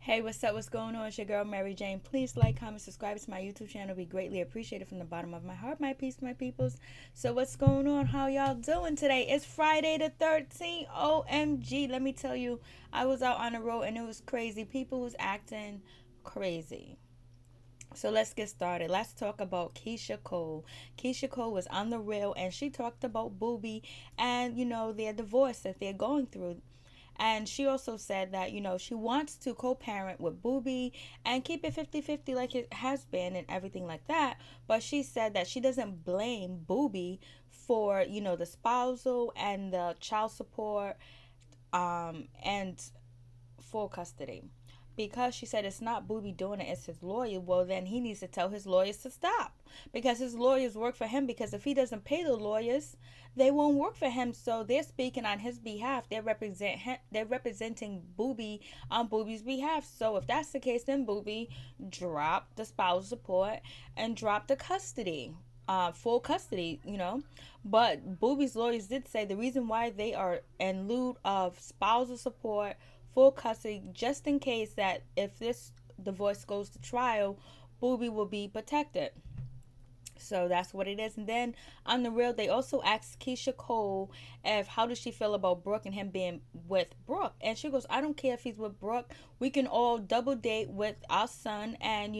Hey, what's up? What's going on? It's your girl, Mary Jane. Please like, comment, subscribe to my YouTube channel. Be greatly appreciated from the bottom of my heart, my peace, my peoples. So what's going on? How y'all doing today? It's Friday the 13th. OMG. Let me tell you, I was out on the road and it was crazy. People was acting crazy. So let's get started. Let's talk about Keyshia Cole. Keyshia Cole was on the rail and she talked about Booby and, their divorce that they're going through. And she also said that, she wants to co-parent with Booby and keep it 50-50 like it has been and everything like that. But she said that she doesn't blame Booby for, the spousal and the child support and full custody. Because she said it's not Booby doing it, it's his lawyer. Well, then he needs to tell his lawyers to stop. Because his lawyers work for him. Because if he doesn't pay the lawyers, they won't work for him. So they're speaking on his behalf. They're representing Booby on Booby's behalf. So if that's the case, then Booby drop the spousal support and drop the custody. Full custody, But Booby's lawyers did say the reason why they are in lieu of spousal support, full custody, just in case that if this divorce goes to trial, Booby will be protected. So that's what it is. And then on the real, they also asked Keyshia Cole if how does she feel about Brooke and him being with Brooke. And she goes, I don't care if he's with Brooke. We can all double date with our son and,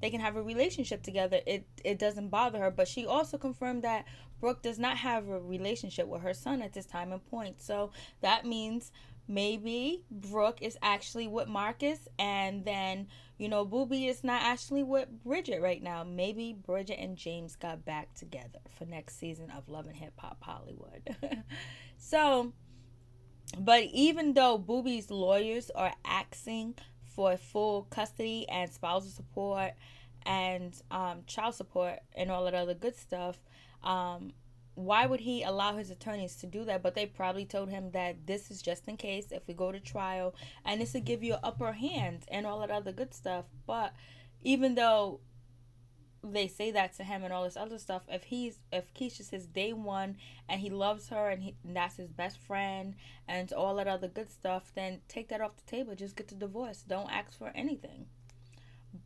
they can have a relationship together. It doesn't bother her. But she also confirmed that Brooke does not have a relationship with her son at this time and point. So that means maybe Brooke is actually with Marcus and then, Booby is not actually with Bridget right now. Maybe Bridget and James got back together for next season of Love and Hip Hop Hollywood. So, but even though Booby's lawyers are asking for full custody and spousal support and child support and all that other good stuff, why would he allow his attorneys to do that? But they probably told him that this is just in case if we go to trial and this will give you an upper hand and all that other good stuff. But even though they say that to him and all this other stuff, if Keyshia's his day one and he loves her and that's his best friend and all that other good stuff, then take that off the table. Just get the divorce. Don't ask for anything.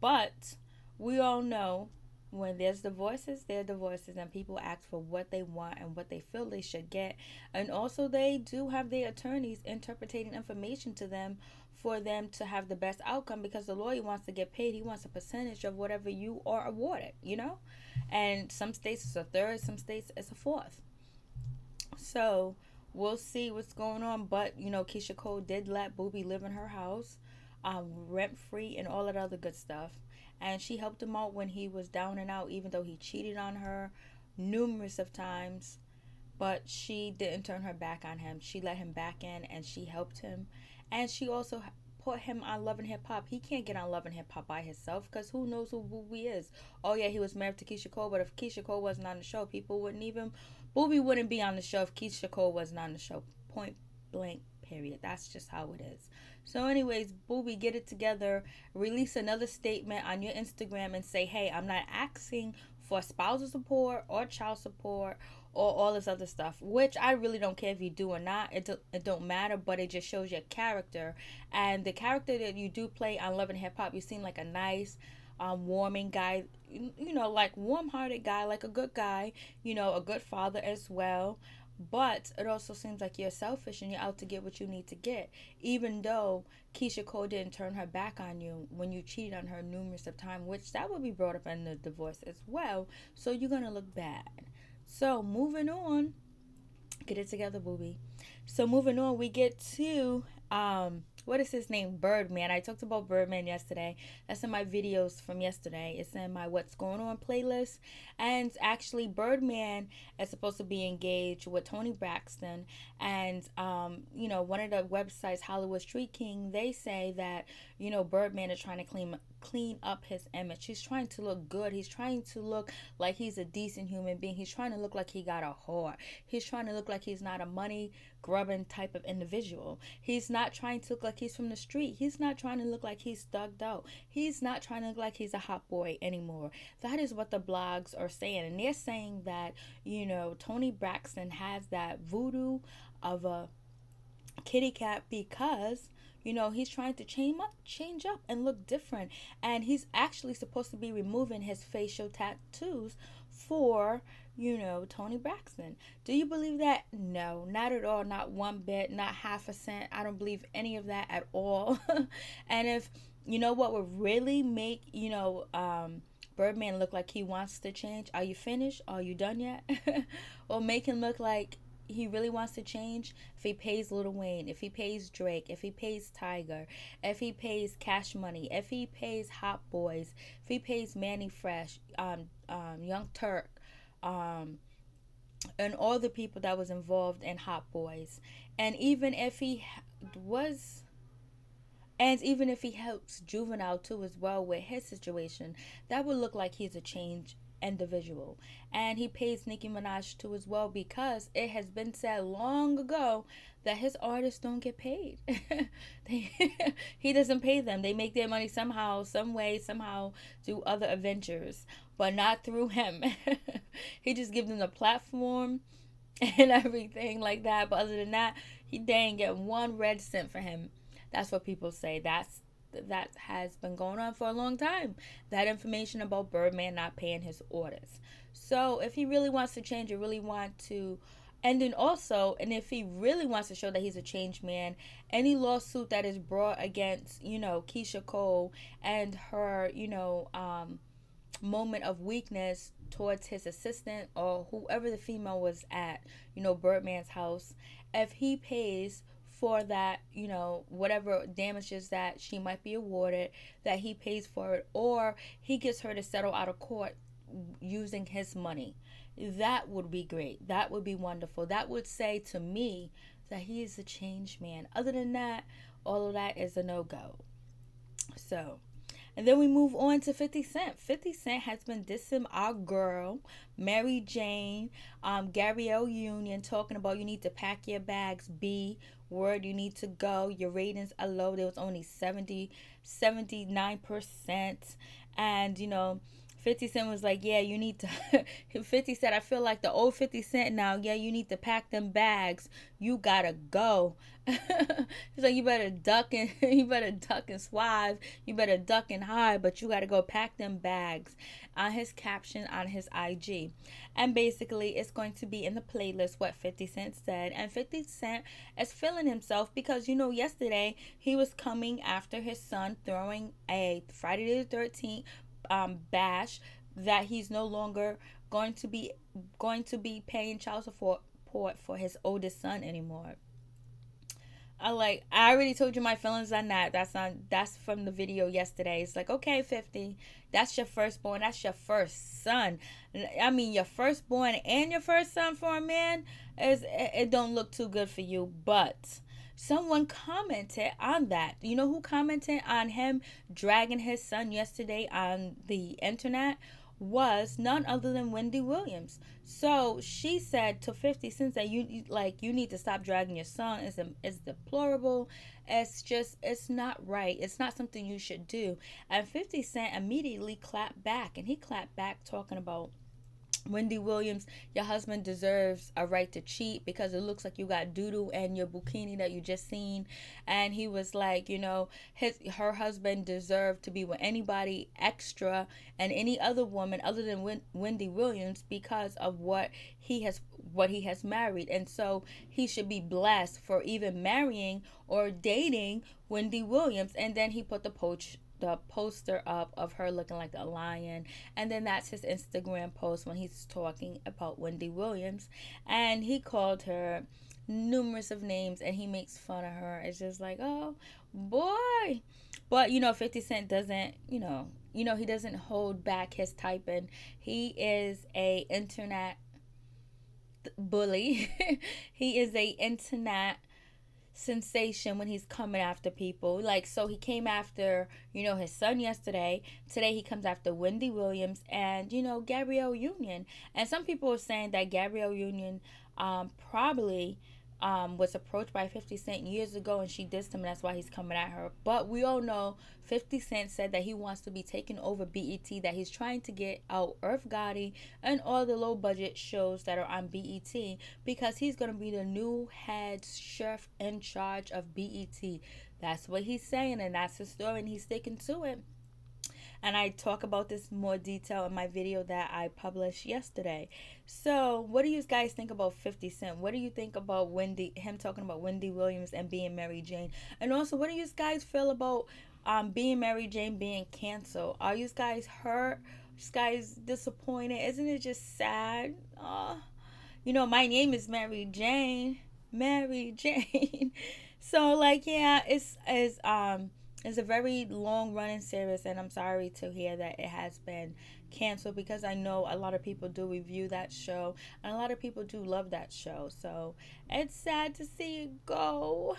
But we all know when there's divorces, there are divorces, and people ask for what they want and what they feel they should get. And also, they do have their attorneys interpreting information to them for them to have the best outcome because the lawyer wants to get paid. He wants a percentage of whatever you are awarded, And some states it's a third, some states it's a fourth. So we'll see what's going on. But, Keyshia Cole did let Booby live in her house, rent-free and all that other good stuff. And she helped him out when he was down and out, even though he cheated on her numerous of times. But she didn't turn her back on him. She let him back in and she helped him. And she also put him on Love and Hip Hop. He can't get on Love and Hip Hop by himself because who knows who Booby is. Oh, yeah, he was married to Keyshia Cole. But if Keyshia Cole wasn't on the show, Booby wouldn't be on the show if Keyshia Cole wasn't on the show. Point blank. Period. That's just how it is. So anyways, Booby, get it together. Release another statement on your Instagram and say, hey, I'm not asking for spousal support or child support or all this other stuff, which I really don't care if you do or not. It don't matter, but it just shows your character. And the character that you do play on Love and Hip Hop, you seem like a nice, warming guy, like warm-hearted guy, like a good guy, a good father as well. But it also seems like you're selfish and you're out to get what you need to get. Even though Keyshia Cole didn't turn her back on you when you cheated on her numerous of times, which that would be brought up in the divorce as well. So you're going to look bad. So moving on. Get it together, Booby. So moving on, we get to what is his name? Birdman. I talked about Birdman yesterday. That's in my videos from yesterday. It's in my What's Going On playlist. And actually, Birdman is supposed to be engaged with Toni Braxton. And, one of the websites, Hollywood Street King, they say that, Birdman is trying to clean up his image. He's trying to look good. He's trying to look like he's a decent human being. He's trying to look like he got a whore. He's trying to look like he's not a money grubbing type of individual. He's not trying to look like he's from the street. He's not trying to look like he's thugged out. He's not trying to look like he's a hot boy anymore. That is what the blogs are saying. And they're saying that, Toni Braxton has that voodoo of a kitty cat because, he's trying to change up and look different. And he's actually supposed to be removing his facial tattoos for, Toni Braxton. Do you believe that? No, not at all. Not one bit, not half a cent. I don't believe any of that at all. And if, what would really make, Birdman look like he wants to change? Are you finished? Are you done yet? Or make him look like he really wants to change? If he pays Lil Wayne, if he pays Drake, if he pays Tiger, if he pays Cash Money, if he pays Hot Boys, if he pays Manny Fresh, Young Turk, and all the people that was involved in Hot Boys, and even if he helps Juvenile too as well with his situation, that would look like he's a changed individual. And he pays Nicki Minaj too as well, because it has been said long ago that his artists don't get paid. He doesn't pay them. They make their money somehow, some way, somehow through other adventures, but not through him. He just gives them the platform and everything like that. But other than that, they ain't get one red cent for him. That's what people say. That has been going on for a long time. That information about Birdman not paying his orders. So if he really wants to change, and if he really wants to show that he's a changed man, any lawsuit that is brought against, Keyshia Cole and her, moment of weakness towards his assistant or whoever the female was at, Birdman's house, if he pays for that, whatever damages that she might be awarded, that he pays for it, or he gets her to settle out of court using his money, that would be great. That would be wonderful. That would say to me that he is a changed man. Other than that, all of that is a no-go. So, and then we move on to 50 Cent. 50 Cent has been dissing our girl, Mary Jane, Gabrielle Union, talking about you need to pack your bags, word, you need to go. Your ratings are low. There was only 79%. And, 50 Cent was like, yeah, you need to. 50 said, I feel like the old 50 Cent now. Yeah, you need to pack them bags. You gotta go. He's like, you better duck and swive. You better duck and hide, but you gotta go pack them bags. On his caption on his IG, and basically it's going to be in the playlist what 50 Cent said. And 50 Cent is feeling himself because yesterday he was coming after his son throwing a Friday the 13th bash that he's no longer going to be paying child support for his oldest son anymore. I already told you my feelings on that. That's from the video yesterday. It's like, okay, 50, that's your firstborn. That's your first son. I mean, your firstborn and your first son for a man, it don't look too good for you. But someone commented on that. You know who commented on him dragging his son yesterday on the internet? Was none other than Wendy Williams. So she said to 50 Cent that you need to stop dragging your son. It's deplorable. It's not right. It's not something you should do. And 50 Cent immediately clapped back, and he clapped back talking about, Wendy Williams, your husband deserves a right to cheat because it looks like you got doo-doo in your bikini that you just seen. And he was like, her husband deserved to be with anybody extra and any other woman other than Wendy Williams because of what he has married. And so he should be blessed for even marrying or dating Wendy Williams. And then he put the poster up of her looking like a lion, and then that's his Instagram post when he's talking about Wendy Williams, and he called her numerous of names and he makes fun of her. It's just like, oh boy. But 50 Cent doesn't he doesn't hold back his typing. He is a internet bully. He is a internet sensation when he's coming after people. So he came after his son yesterday. Today he comes after Wendy Williams and Gabrielle Union. And some people are saying that Gabrielle Union probably was approached by 50 Cent years ago and she dissed him, and that's why he's coming at her. But we all know 50 Cent said that he wants to be taking over BET, that he's trying to get out Irv Gotti and all the low budget shows that are on BET because he's going to be the new head chef in charge of BET. That's what he's saying, and that's his story, and he's sticking to it. And I talk about this more detail in my video that I published yesterday. So what do you guys think about 50 Cent? What do you think about Wendy, him talking about Wendy Williams and being Mary Jane? And also, what do you guys feel about being Mary Jane being canceled? Are you guys hurt? Are you guys disappointed? Isn't it just sad? You know, my name is Mary Jane. Mary Jane. So like, yeah, it's a very long running series, and I'm sorry to hear that it has been canceled, because I know a lot of people do review that show and a lot of people do love that show. So it's sad to see it go.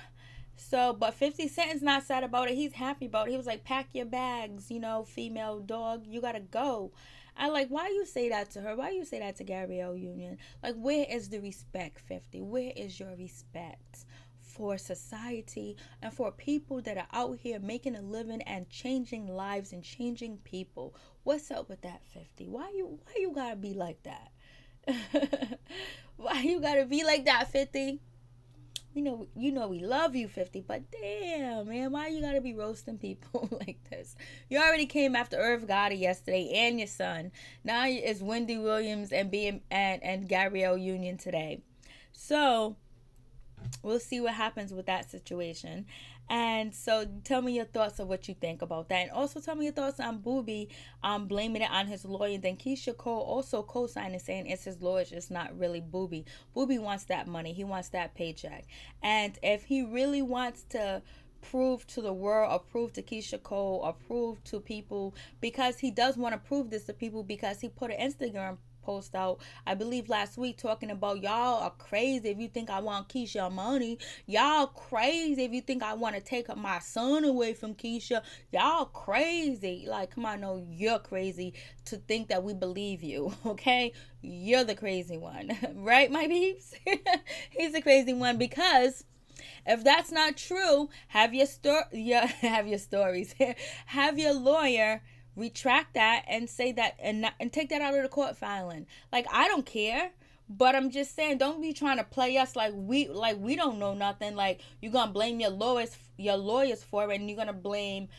So, but 50 Cent is not sad about it. He's happy about it. He was like, pack your bags, you know, female dog, you gotta go. I like, why you say that to her? Why you say that to Gabrielle Union? Like, where is the respect, 50? Where is your respect for society and for people that are out here making a living and changing lives and changing people? What's up with that, 50? Why you gotta be like that? Why you gotta be like that, 50? You know we love you, 50, but damn, man, why you gotta be roasting people like this? You already came after Irv Gotti yesterday and your son. Now it's Wendy Williams and Gabrielle Union today. So we'll see what happens with that situation. And so tell me your thoughts of what you think about that. And also tell me your thoughts on Booby blaming it on his lawyer. And then Keyshia Cole also co-signed saying it's his lawyer, it's not really Booby. Booby wants that money. He wants that paycheck. And if he really wants to prove to the world, or prove to Keyshia Cole, or prove to people, because he does want to prove this to people, because he put an Instagram post out, I believe last week, talking about, y'all are crazy if you think I want Keyshia money. Y'all crazy if you think I want to take my son away from Keyshia. Y'all crazy. Like, come on, no, you're crazy to think that we believe you, okay? You're the crazy one, right, my peeps? He's the crazy one, because if that's not true, have your stories. Have your lawyer retract that and say that, and take that out of the court filing. Like, I don't care, but I'm just saying, don't be trying to play us like we don't know nothing. Like, you're gonna blame your lawyers for it, and you're gonna blame,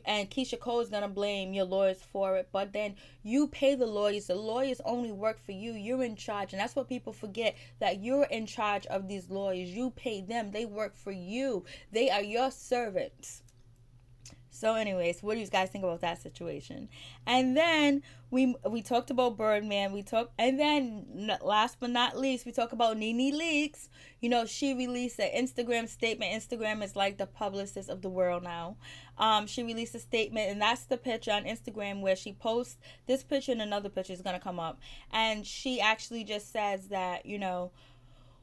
and Keyshia Cole is gonna blame your lawyers for it. But then you pay the lawyers only work for you. You're in charge, and that's what people forget, that you're in charge of these lawyers. You pay them, they work for you, they are your servants. So anyways, what do you guys think about that situation? And then we talked about Birdman. And then last but not least, we talk about Nene Leakes. You know, she released an Instagram statement. Instagram is like the publicist of the world now. She released a statement, and that's the picture on Instagram where she posts this picture, and another picture is gonna come up. And she actually just says that, you know,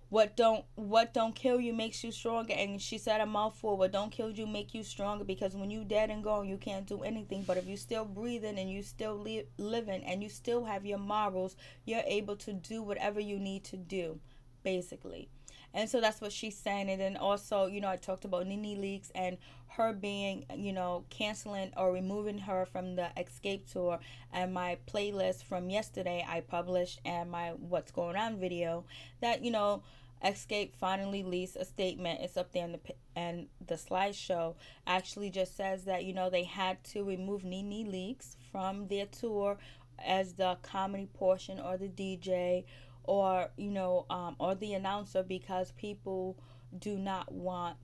what don't kill you makes you stronger. And she said a mouthful, what don't kill you make you stronger, because when you dead and gone, you can't do anything. But if you still breathing and you still living and you still have your morals, you're able to do whatever you need to do, basically. And so that's what she's saying. And then also, you know, I talked about Nene Leakes and her being, you know, canceling or removing her from the Escape tour. And my playlist from yesterday I published, and my What's Going On video, that, you know, Escape finally released a statement. It's up there in the slideshow. Actually just says that, you know, they had to remove Nene Leakes from their tour as the comedy portion, or the DJ, or, you know, or the announcer, because people do not want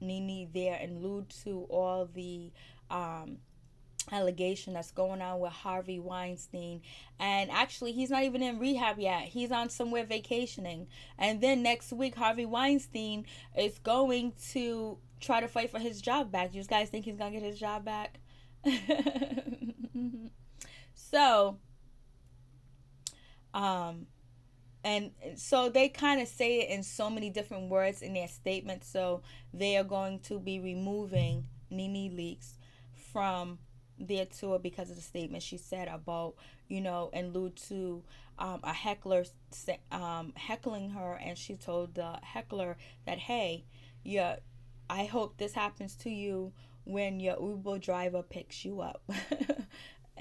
Nene there, and allude to all the allegation that's going on with Harvey Weinstein. And actually, he's not even in rehab yet. He's on somewhere vacationing. And then next week, Harvey Weinstein is going to try to fight for his job back. Do you guys think he's going to get his job back? So, and so they kind of say it in so many different words in their statement. So they are going to be removing Nene Leakes from their tour because of the statement she said about, you know, and allude to a heckler heckling her, and she told the heckler that, hey, I hope this happens to you when your Uber driver picks you up.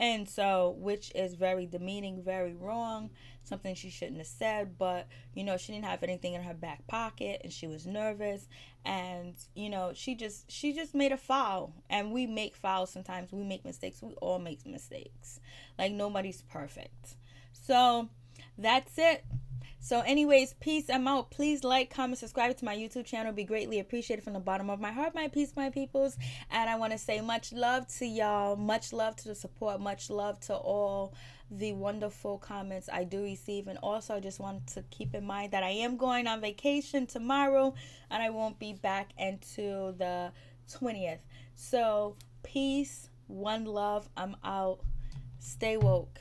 And so, which is very demeaning, very wrong, something she shouldn't have said. But, you know, she didn't have anything in her back pocket and she was nervous. And, you know, she just made a foul. And we make fouls sometimes. We make mistakes. We all make mistakes. Like, nobody's perfect. So that's it. So anyways, peace. I'm out. Please like, comment, subscribe to my YouTube channel. Be greatly appreciated from the bottom of my heart, my peace, my peoples. And I want to say much love to y'all. Much love to the support. Much love to all the wonderful comments I do receive. And also, I just want to keep in mind that I am going on vacation tomorrow. And I won't be back until the 20th. So peace. One love. I'm out. Stay woke.